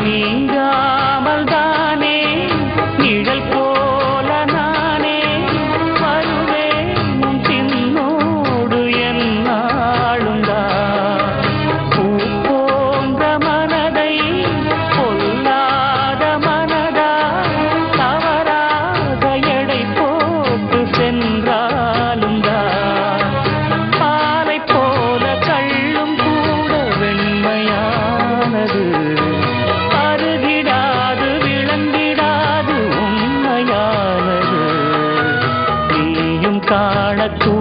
நீங்காமல் தானே நிழல் போல நானே வருவேன் உன் பின்னோடு என்னாளுந்தா பூ போன்ற மனதை பொல்லாத மனதா தவறாக எடை போட்டு சென்றாலும் பாலை போல கள்ளும் கூட வெண்மையானது அருகிடாது விளங்கிடாது உண்மையானது நீயும் காணக்கூ